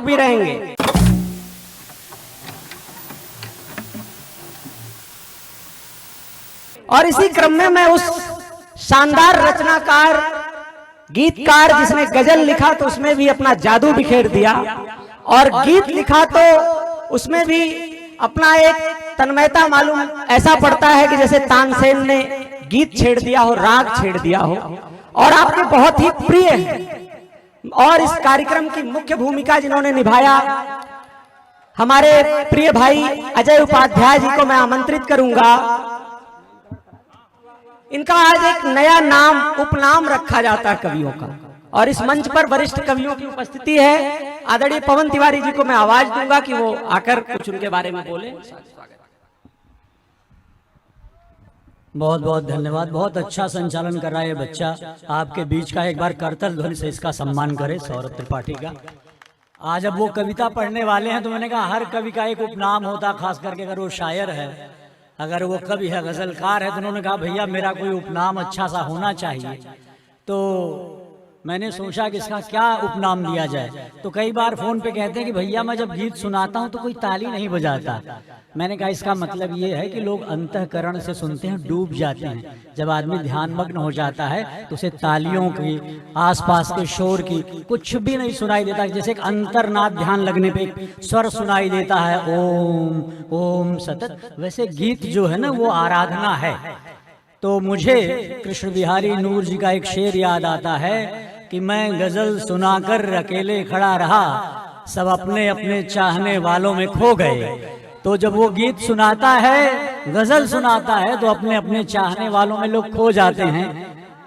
लोग भी रहेंगे। और इसी क्रम में मैं उस शानदार रचनाकार, गीतकार जिसने गजल लिखा तो उसमें भी अपना जादू बिखेर दिया, और गीत लिखा तो उसमें भी अपना एक तन्मयता मालूम ऐसा पड़ता है कि जैसे तानसेन ने गीत छेड़ दिया हो, राग छेड़ दिया हो, और आपके बहुत ही प्रिय है। और इस कार्यक्रम की मुख्य भूमिका जिन्होंने निभाया, हमारे प्रिय भाई अजय उपाध्याय जी को मैं आमंत्रित करूंगा। इनका आज एक नया नाम, उपनाम रखा जाता है कवियों का, और इस मंच पर वरिष्ठ कवियों की उपस्थिति है। आदरणीय पवन तिवारी जी को मैं आवाज दूंगा कि वो आकर कुछ उनके बारे में बोले। बहुत बहुत धन्यवाद। बहुत अच्छा संचालन कर रहा है ये बच्चा। आपके बीच का एक बार करतल ध्वनि से इसका सम्मान करें, सौरभ त्रिपाठी का। आज अब वो कविता पढ़ने वाले हैं तो मैंने कहा हर कवि का एक उपनाम होता, खास करके अगर वो शायर है, अगर वो कवि है, गजलकार है, तो उन्होंने कहा भैया मेरा कोई उपनाम अच्छा सा होना चाहिए। तो मैंने सोचा कि इसका क्या उपनाम दिया जाए। तो कई बार फोन पे कहते हैं कि भैया मैं जब गीत सुनाता हूँ तो कोई ताली नहीं बजाता। मैंने कहा इसका मतलब ये है कि लोग अंतःकरण से सुनते हैं, डूब जाते हैं। जब आदमी ध्यानमग्न हो जाता है तो उसे तालियों की, आसपास के शोर की कुछ भी नहीं सुनाई देता। जैसे एक अंतर्नाद ध्यान लगने पे एक स्वर सुनाई देता है, ओम ओम सतत, वैसे गीत जो है ना वो आराधना है। तो मुझे कृष्ण बिहारी नूर जी का एक शेर याद आता है कि मैं गजल सुनाकर अकेले खड़ा रहा, सब अपने अपने चाहने वालों में खो गए। तो जब वो गीत सुनाता है, गजल सुनाता है, तो अपने अपने चाहने वालों में लोग खो जाते हैं,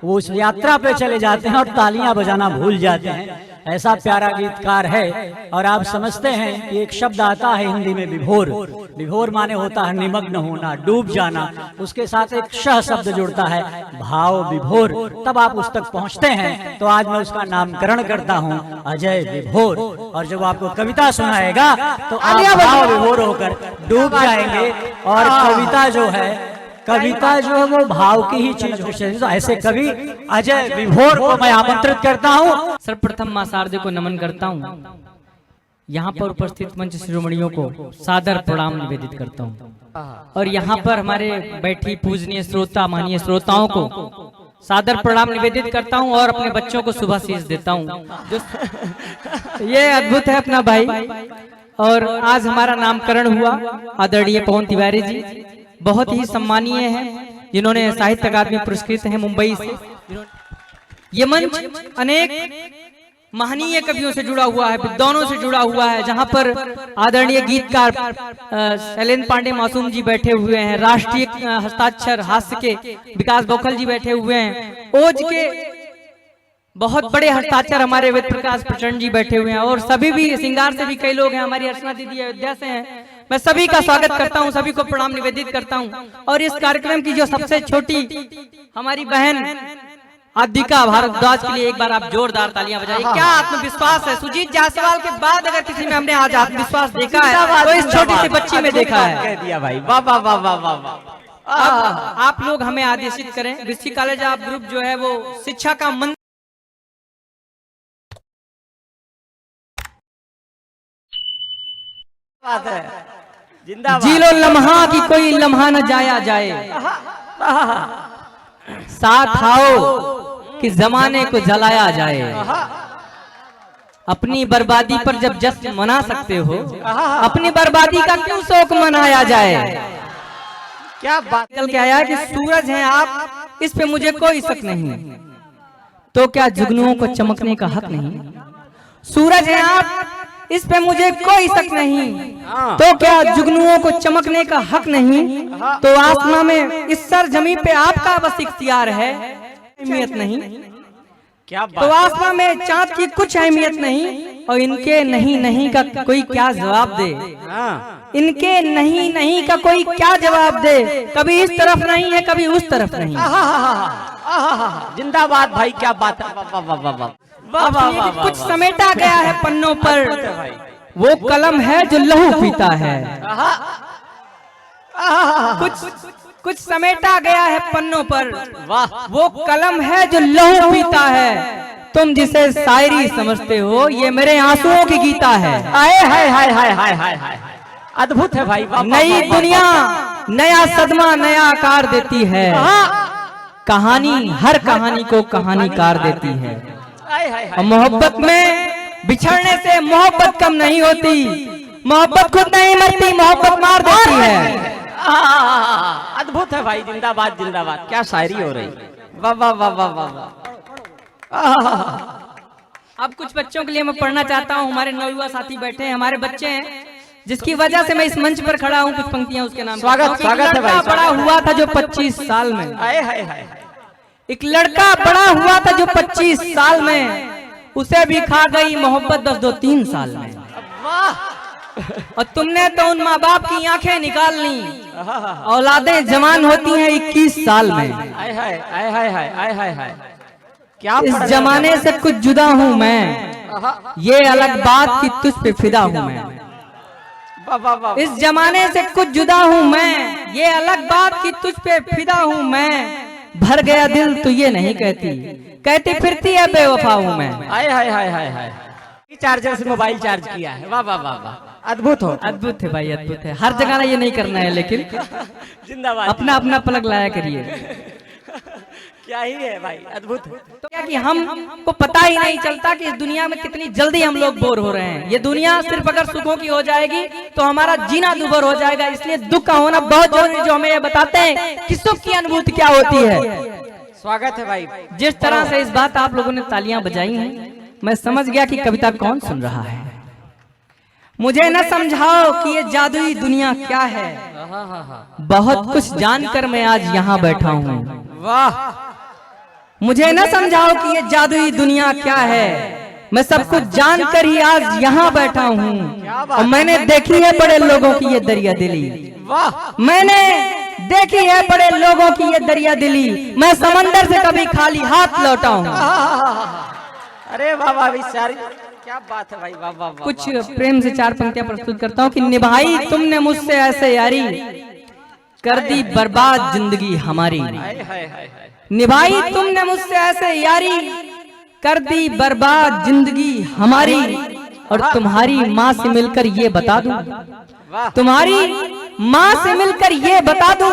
वो उस यात्रा पे चले जाते हैं और तालियां बजाना भूल जाते हैं। ऐसा प्यारा गीतकार है। और आप समझते हैं कि एक शब्द आता है हिंदी में विभोर। विभोर माने होता है निमग्न होना, डूब जाना। उसके साथ एक शह शब्द जुड़ता है, भाव विभोर, तब आप उस तक पहुंचते हैं। तो आज मैं उसका नामकरण करता हूं, अजय विभोर। और जब आपको कविता सुनाएगा तो आप भाव विभोर होकर डूब जाएंगे। और कविता जो है वो भाव की ही चीज है। तो ऐसे कवि अजय विभोर को मैं आमंत्रित करता हूँ। सर्वप्रथम मां शारदे को नमन करता हूँ। यहाँ पर उपस्थित मंच शिरोमणियों को सादर प्रणाम निवेदित करता हूँ। और यहाँ पर हमारे बैठी पूजनीय श्रोता, माननीय श्रोताओं को सादर प्रणाम निवेदित करता हूँ और अपने बच्चों को शुभाशीष देता हूँ। ये अद्भुत है अपना भाई। और आज हमारा नामकरण हुआ। आदरणीय पवन तिवारी जी बहुत ही सम्मानीय हैं, जिन्होंने साहित्य अकादमी पुरस्कृत हैं मुंबई से। ये मंच अनेक महनीय कवियों से जुड़ा हुआ है, विद्वानों से जुड़ा हुआ है, जहां पर आदरणीय गीतकार शैलेंद्र पांडे मासूम जी बैठे हुए हैं, राष्ट्रीय हस्ताक्षर हास्य के विकास बौखल जी बैठे हुए हैं, ओज के बहुत बड़े हस्ताक्षर हमारे वेद प्रकाश प्रचंड जी बैठे हुए हैं, और सभी भी श्रृंगार से भी कई लोग हैं, हमारी अर्चना दीदी अयोध्या से हैं। मैं सभी का स्वागत करता हूं, सभी को प्रणाम निवेदित करता हूं। और इस कार्यक्रम की जो सबसे छोटी हमारी बहन आदिका भारद्वाज के लिए एक बार आप जोरदार तालियां बजाइए। क्या आत्मविश्वास है। सुजीत जायसवाल के बाद अगर किसी में हमने आज आत्मविश्वास देखा है तो इस छोटी सी बच्ची में देखा है। वाह वाह वाह वाह वाह। आप लोग हमें आदेशित करें। ऋषि कॉलेज ऑफ ग्रुप जो है वो शिक्षा का मंत्र जी लो लम्हा की कोई लम्हा न जाया जाए, साथ आओ कि जमाने को जलाया जाए। अपनी बर्बादी पर जब जश्न मना सकते हो, अपनी बर्बादी का क्यों शोक मनाया जाए। क्या बात। चल के आया कि सूरज हैं आप, इस पे मुझे कोई शक नहीं, तो क्या जुगनुओं को चमकने का हक नहीं। सूरज हैं आप, इस पे मुझे कोई शक नहीं, तो क्या जुगनुओं को चमकने का हक नहीं। तो आसमां में इस सर जमीन पे आपका बस इख्तियार है, अहमियत नहीं। क्या बात। तो आसमां में चांद की कुछ अहमियत नहीं, और इनके नहीं नहीं का कोई क्या जवाब दे। इनके नहीं नहीं का कोई क्या जवाब दे। कभी इस तरफ नहीं है, कभी उस तरफ नहीं। जिंदाबाद भाई, क्या बात है। वाह वाह वाह वाह। कुछ समेटा गया है पन्नों पर, वो कलम है जो लहू पीता है। कुछ समेटा गया है पन्नों पर, वो कलम है जो लहू पीता है। तुम जिसे शायरी समझते हो ये मेरे आंसुओं की गीता है। आए हाय हाय हाय हाय हाय हाय, अद्भुत है भाई। वाह, नई वाह, वाह, दुनिया नया सदमा नया आकार देती है, कहानी हर कहानी को कहानीकार देती है। आए हाय और हाय, मोहब्बत में बिछड़ने से मोहब्बत कम नहीं होती, मोहब्बत खुद नहीं मरती, मोहब्बत मार देती है। अद्भुत है भाई, जिंदाबाद जिंदाबाद, क्या शायरी हो रही। वाह वाह वाह वाह वाह वाह। अब कुछ बच्चों के लिए मैं पढ़ना चाहता हूँ। हमारे नवयुवा साथी बैठे हैं, हमारे बच्चे हैं, जिसकी वजह से मैं इस मंच पर खड़ा हूँ। कुछ पंक्तियां उसके नाम। स्वागत स्वागत है भाई। बड़ा हुआ था जो 25 साल में, आए हाय हाय, एक लड़का बड़ा हुआ था जो 25 साल में, उसे भी खा गई मोहब्बत बस 2-3 साल में। वाह। और तुमने तो उन माँ बाप की आंखें निकाल ली, औलादें जवान होती हैं 21 साल में। आए हाय आए हाय हाय आए हाय हाय, क्या इस जमाने से कुछ जुदा हूँ मैं, ये अलग बात कि तुझ पे फिदा हूँ मैं। वाह वाह वाह, इस जमाने से कुछ जुदा हूँ मैं, ये अलग बात कि तुझ पे फिदा हूँ मैं। भर गया दिल तो ये नहीं कहती, कहती फिरती है बेवफा हूँ मैं। आए हाय हाय हाय हाय, चार्जर से मोबाइल चार्ज किया है। वाह वाह वाह वाह, अद्भुत हो। अद्भुत है भाई, अद्भुत है। हर जगह ये नहीं करना है, लेकिन जिंदाबाद, अपना अपना पलक लाया करिए। क्या ही है भाई, अद्भुत। तो क्या कि हमको पता ही नहीं चलता कि इस दुनिया में कितनी जल्दी हम लोग बोर हो रहे हैं। ये दुनिया सिर्फ अगर सुखों की हो जाएगी तो हमारा जीना दुभर हो जाएगा। इसलिए दुख का होना बहुत जरूरी, जो हमें ये बताते हैं कि सुख की अनुभूति क्या होती है। स्वागत है भाई। जिस तरह से इस बात आप लोगों ने तालियां बजाई हैं, मैं समझ गया कि कविता कौन सुन रहा है। मुझे न समझाओ कि ये जादुई दुनिया क्या है, बहुत कुछ जानकर मैं आज यहाँ बैठा हूँ। वाह। मुझे न समझाओ कि ये जादुई दुनिया क्या है, मैं सब कुछ जानकर ही आज यहाँ बैठा हूँ। और मैंने देखी है बड़े लोगों की ये दरिया दिली। वाह। मैंने देखी है बड़े लोगों की ये दरिया दिली, मैं समंदर से कभी खाली हाथ लौटा हूँ। अरे वाह वाह बेचारी, क्या बात है भाई। वाह वाह वाह। कुछ प्रेम से 4 पंक्तियां प्रस्तुत करता हूँ कि निभाई तुमने मुझसे ऐसे यारी, कर दी बर्बाद जिंदगी हमारी। हाय हाय हाय हाय, निभाई तुमने मुझसे ऐसे यारी, कर दी बर्बाद जिंदगी हमारी। और तुम्हारी माँ से मिलकर ये बता दूं, वाह। तुम्हारी माँ से मिलकर ये बता दूं,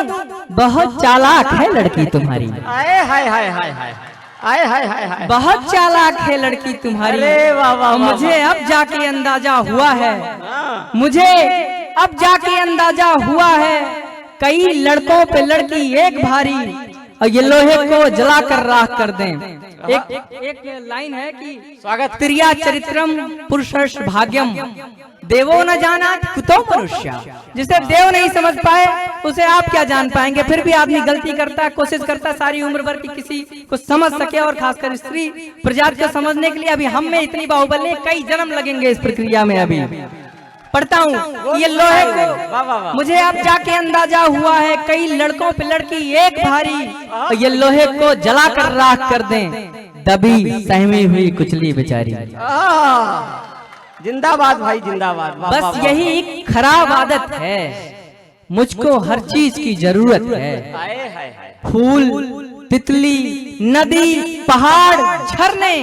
बहुत चालाक है लड़की तुम्हारी। आए हाय हाय हाय हाय, आए हाय हाय हाय, बहुत चालाक है लड़की तुम्हारी। अरे वाह वाह और वाह, मुझे अब जाके अंदाजा हुआ है, हाँ। मुझे अब जाके अंदाजा हुआ है, कई लड़कों पे लड़की एक भारी, और ये लोहे को जलाकर राख कर दें। एक लाइन है कि स्वागत। त्रिया चरित्रम पुरुषर्ष भाग्यम, देवो न जाना कुतो मनुष्य। जिसे देव नहीं समझ पाए उसे आप क्या जान पाएंगे। फिर भी आदमी गलती करता है, कोशिश करता है सारी उम्र भर की किसी को समझ सके, और खासकर स्त्री प्रजाति को समझने के लिए अभी हम में इतनी बाहुबली, कई जन्म लगेंगे इस प्रक्रिया में। अभी पढ़ता हूँ ये लोहे को, मुझे अब जाके अंदाजा हुआ है, कई लड़कों पे लड़की एक भारी, और ये लोहे को जलाकर राख कर दें, दबी सहमी हुई कुचली बेचारी। जिंदाबाद भाई, जिंदाबाद। वाह, वाह, बस वाह, यही खराब आदत है, मुझको हर चीज की जरूरत है। हाय हाय हाय, फूल तितली नदी पहाड़ झरने,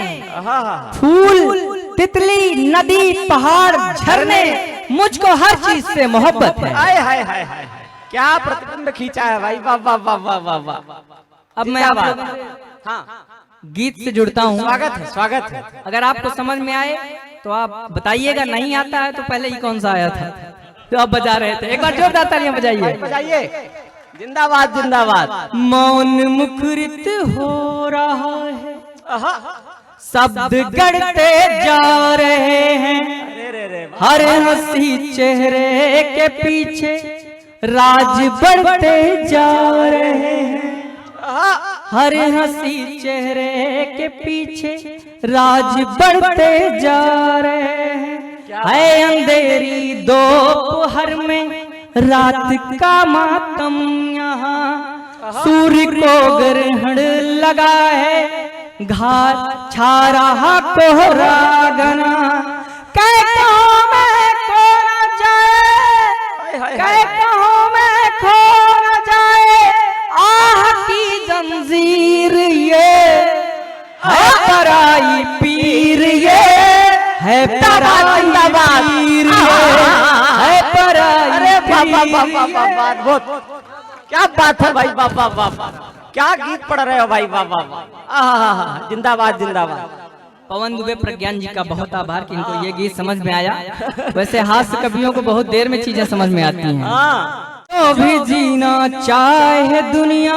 हाँ। फूल तितली नदी पहाड़ झरने, मुझको हर चीज से मोहब्बत है। हाय हाय हाय हाय, क्या प्रतिबिंब खींचा है भाई। वाह वाह वाह वाह वाह वाह। अब मैं आप लोगों से हाँ, गीत से जुड़ता हूँ। स्वागत है, स्वागत है। अगर आपको समझ में आए तो आप बताइएगा, नहीं आता है तो पहले ही कौन सा आया था तो आप बजा रहे थे। एक बार जोरदार तालियां बजाइए, बजाइए। जिंदाबाद जिंदाबाद। मौन मुखरित हो रहा है, शब्द गढ़ते जा रहे हैं, हर हंसी चेहरे के पीछे राज बढ़ते जा रहे हैं, हर हंसी चेहरे के पीछे राज बढ़ते जा रहे हैं। है अंधेरी दोपहर में रात का मातम, यहाँ सूर्य को ग्रहण लगा है, घाट छा रहा कोहरा घना, कहता में खो न जाए, कहता में खो न जाए, आह की जंजीर ये है पराई वाह, बहुत क्या बात है भाई, वाह वाह वाह वाह, क्या गीत पढ़ रहे हो भाई, वाह वाह वाह, जिंदाबाद जिंदाबाद। पवन दुबे प्रज्ञान जी का बहुत आभार कि इनको ये गीत समझ में आया। वैसे हास्य कवियों को बहुत देर में चीजें समझ में आती हैं। तो भी जीना चाहे दुनिया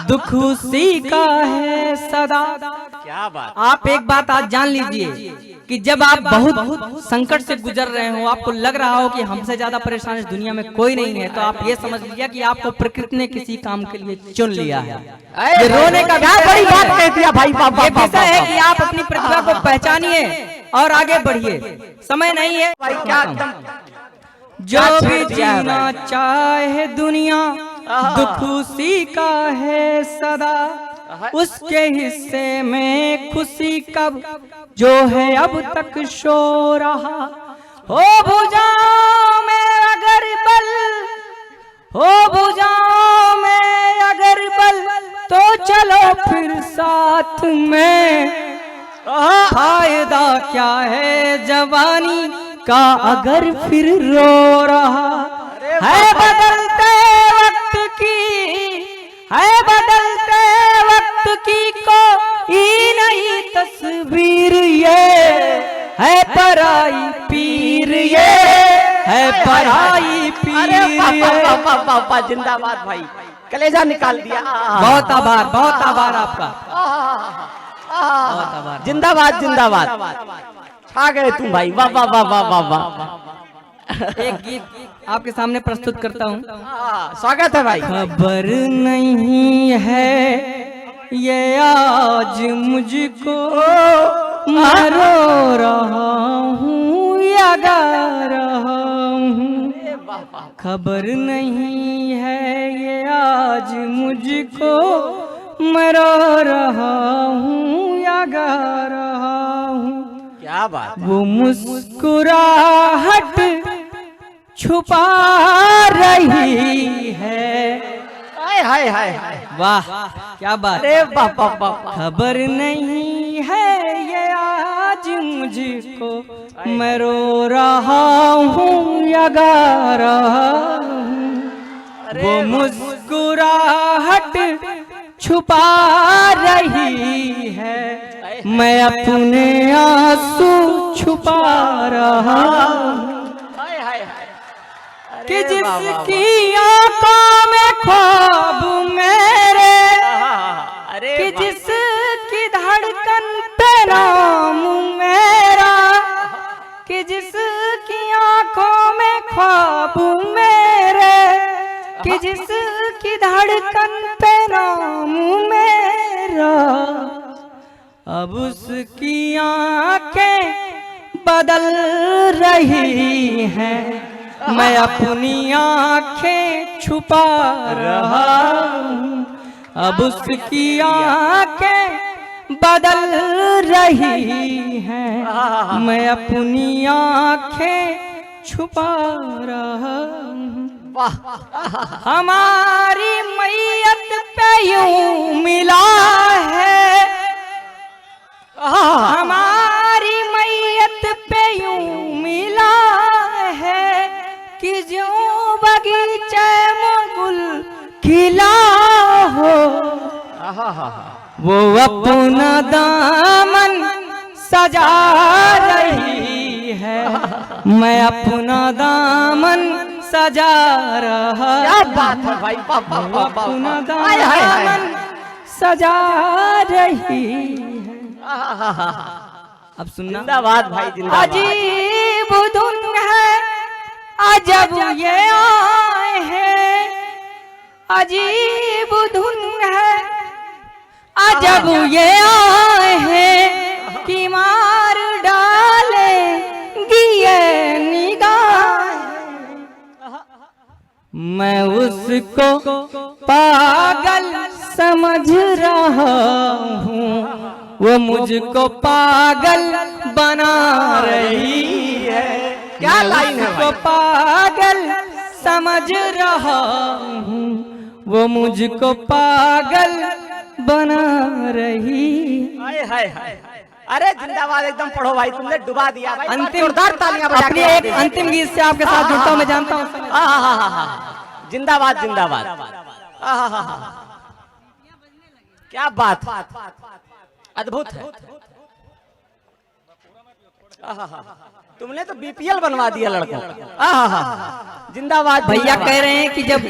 दुख उसी का है सदा। क्या बात। आप एक बात आज जान लीजिए कि जब आप बहुत संकट से गुजर रहे हो, आपको लग रहा हो कि हमसे ज्यादा परेशान इस दुनिया में कोई नहीं है, तो आप ये समझ लीजिए कि आपको प्रकृति ने किसी काम के लिए चुन लिया है। ये रोने का क्या बड़ी बात कह दिया भाई, ये विषय है कि आप अपनी प्रतिभा को पहचानिए और आगे बढ़िए। समय नहीं है भाई, क्या एकदम जो भी जीना चाहे दुनिया दुख उसी का है सदा, उसके हिस्से में खुशी कब जो है अब तक सो रहा। हो भुजाओं में अगर बल, हो भुजाओं में अगर बल, तो चलो फिर साथ में। फायदा क्या है जवानी का अगर फिर रो रहा है। बदलते वक्त की, है बदलते वक्त की कोई नई तस्वीर, ये है पराई पीर, ये है पराई पीर। जिंदाबाद भाई, कलेजा निकाल दिया। बहुत आभार आपका, बहुत आभार। जिंदाबाद जिंदाबाद, छा गए तुम भाई, वाह वाह वाह वाह वाह वाह। एक गीत आपके सामने प्रस्तुत करता हूँ। स्वागत है भाई। खबर नहीं है ये आज मुझको, मैं रो रहा हूँ या गा रहा हूँ। खबर नहीं है ये आज मुझको, मैं रो रहा हूँ या गा रहा हूँ। क्या बात। वो मुस्कुराहट छुपा रही है। हाय हाय हाय, वाह क्या बात। अरे वाह वाह वाह। खबर नहीं है ये आज मुझको, मैं रो रहा हूँ या गा रहा हूँ। वो मुस्कुराहट छुपा रही है, मैं अपने आंसू छुपा रहा हूँ। कि जिसकी आंखों में ख्वाब मेरे, कि जिसकी धड़कन पे नाम मेरा, कि जिसकी आंखों में ख्वाब मेरे, कि जिसकी धड़कन पे नाम मेरा, अब उसकी आंखें बदल रही हैं, मैं अपनी आंखें छुपा रहा हूँ। अब उसकी आंखें बदल रही हैं, मैं अपनी आंखें छुपा रहा हूँ। हमारी मैयत पे यूं मिला है, हमारी मैयत पे यूं मिला है, कि जो बगीचे में गुल खिला हो, वो अपना दामन सजा रही है, मैं अपना दामन सजा रहा। क्या बात है भाई, वाह वाह वाह वाह। अपना दामन सजा रही है। अब सुनना। जिंदाबाद भाई, जिंदाबाद। अजीब धुन है अजब ये आए हैं, अजीब धुन है अजब ये आए हैं, कि मार डालेंगी ये निगाह। मैं उसको पागल समझ रहा हूँ, वो मुझको पागल बना रही है। क्या लाइन है वो पागल समझ रहा हूँ, वो मुझको पागल बना रही। हाय हाय हाय, अरे जिंदाबाद एकदम पढ़ो भाई, तुमने डुबा दिया भाई। अंतिम जोरदार तालियां बजा अपने के एक अंतिम गीत से आपके साथ जुड़ता हूँ, मैं जानता हूँ। जिंदाबाद जिंदाबाद। क्या बात, अद्भुत है। तुमने तो बीपीएल बनवा दिया लड़कों। जिंदाबाद। भैया कह रहे हैं कि जब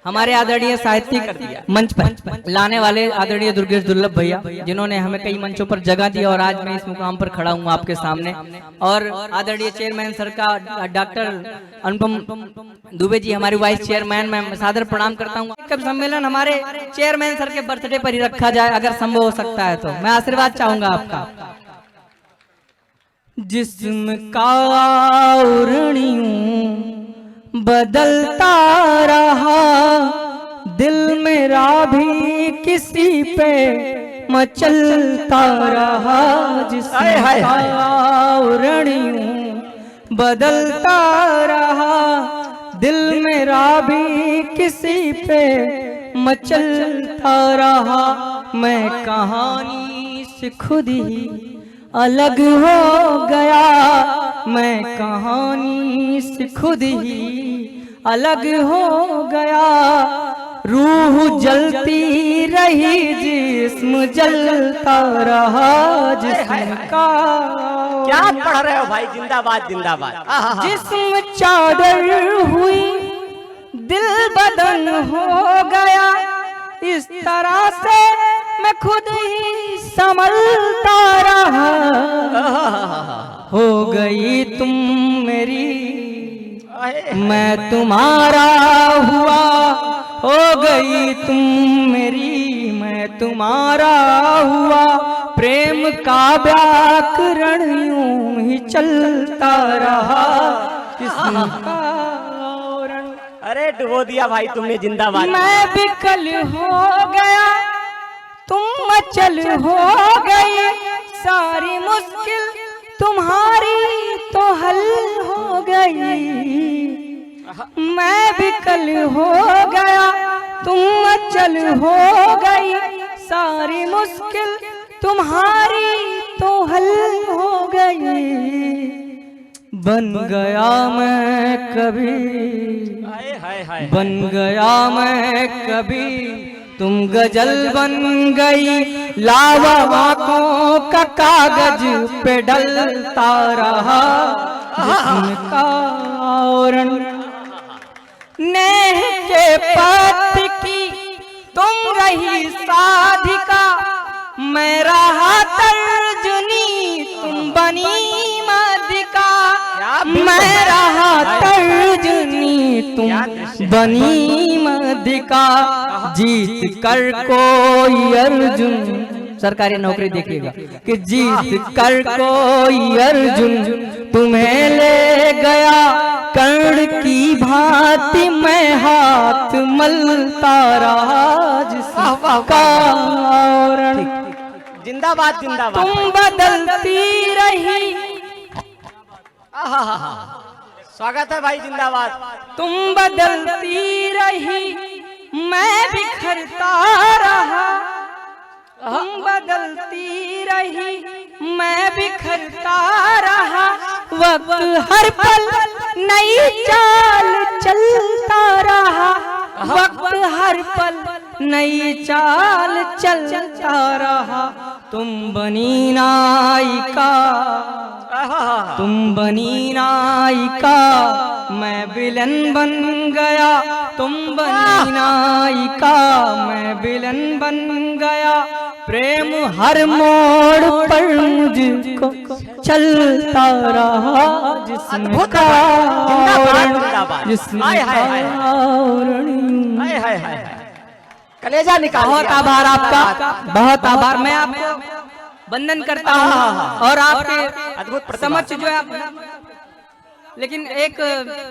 हमारे आदरणीय साहित्यिक मंच पर लाने वाले आदरणीय दुर्गेश दुर्लभ भैया, जिन्होंने हमें कई मंचों पर जगह दी और आज मैं इस मुकाम पर खड़ा हूँ आपके सामने, और आदरणीय चेयरमैन सर का डॉक्टर अनुपम दुबे जी हमारे वाइस चेयरमैन, मैं सादर प्रणाम करता हूँ। कब सम्मेलन हमारे चेयरमैन सर के बर्थडे पर ही रखा जाए, अगर संभव हो सकता है तो मैं आशीर्वाद चाहूंगा आपका। जिस्म का आवरणियों बदलता रहा, दिल मेरा भी किसी पे मचलता रहा। जिस्म का आवरणियों बदलता रहा, दिल मेरा भी किसी पे मचलता रहा। मैं कहानी से खुद ही अलग हो गया, मैं कहानी से खुद ही अलग हो गया। रूह जलती रही, जिस्म जलता रहा। जिस्म का क्या पढ़ रहे हो भाई? जिंदाबाद जिंदाबाद। जिस्म चादर हुई, दिल बदन हो गया। इस तरह से मैं खुद ही संभलता रहा। हो गई तुम मेरी, मैं तुम्हारा हुआ। हो गई तुम मेरी, मैं तुम्हारा हुआ। प्रेम का व्याकरण यूं ही चलता रहा। किसका अरे डुबो दिया भाई तुमने। जिंदाबाद। मैं बिकल हो गया, तुम अचल हो गई। सारी मुश्किल तुम्हारी तो हल हो गई। मैं बिकल हो गया, तुम अचल हो गई। सारी मुश्किल तुम्हारी तो हल हो गई। बन गया मैं कभी, बन गया मैं कभी, तुम गजल बन गई। लावा आंखों का कागज पे डलता रहा। जिस्म का आवरण नेह के पथ की तुम रही साधिका। मैं रहा तर्जुनी, तुम बनी माधिका। मैं रहा तर्जुनी, तुम बनी माधिका। जीत कर कोई अर्जुन, सरकारी नौकरी देखिएगा, कि जीत कर कोई अर्जुन तुम्हें ले गया। कर्ण की भांति मैं हाथ मलता रहा। जिसका आवरण जिंदाबाद जिंदाबाद। तुम बदलती रही। स्वागत है भाई। जिंदाबाद। तुम बदलती रही, मैं बिखरता रहा। तुम बदलती रही, मैं बिखरता रहा। वक्त हर पल नई चाल चलता रहा। वक्त हर पल नई चाल चलता रहा। तुम बनी नायिका, तुम बनी नायिका। मैं विलन बन गया। तुम बनी नायिका, मैं विलन बन गया। प्रेम हर मोड़ पर मुझको चलता रहा। जिस्म का कलेजा निकाल। बहुत आभार आपका, बहुत आभार। मैं आपको वंदन करता हूँ और आपके अद्भुत समझ जो है आप। लेकिन एक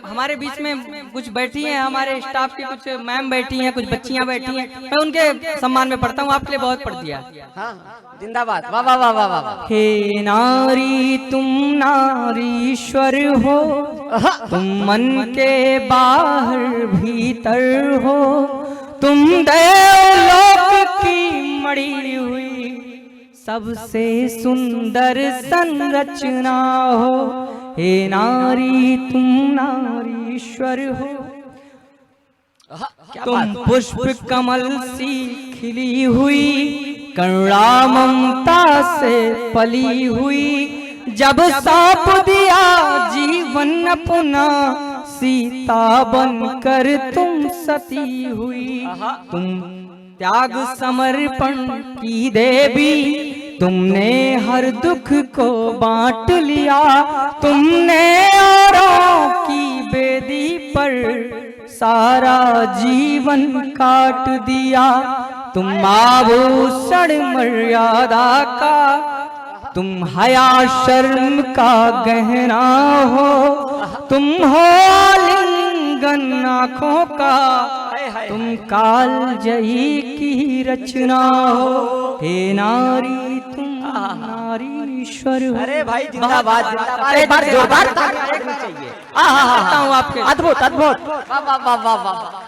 हमारे बीच में कुछ बैठी हैं, हमारे स्टाफ की कुछ मैम बैठी हैं, कुछ बच्चियां बैठी हैं, मैं उनके सम्मान में पढ़ता हूँ। आपके लिए बहुत पढ़ दिया। जिंदाबाद। वाह वाह वाह वाह वाह। हे नारी तुम नारीश्वर हो, तुम मन के बाहर भीतर हो। तुम देवलोक की मड़ी हुई सबसे सुंदर संरचना हो, हे नारी तुम नारीश्वर हो। तुम पुष्प कमल सी खिली हुई, करुणा ममता से पली हुई। जब सौंप दिया जीवन अपना, सीता बनकर तुम सती हुई। तुम त्याग समर्पण की देवी, तुमने हर दुख को बांट लिया। तुमने औरों की बेदी पर सारा जीवन काट दिया। तुम आभूषण मर्यादा का, तुम हया शर्म का गहना हो। तुम हो आलिंगन आँखों का, तुम काल जयी की रचना हो। हे नारी तुम नारीश्वर हो। अरे भाई जिंदाबाद जिंदाबाद, एक बार जोरदार तालियां लगनी चाहिए। आपके अद्भुत अद्भुत, वाह वाह वाह वाह वाह।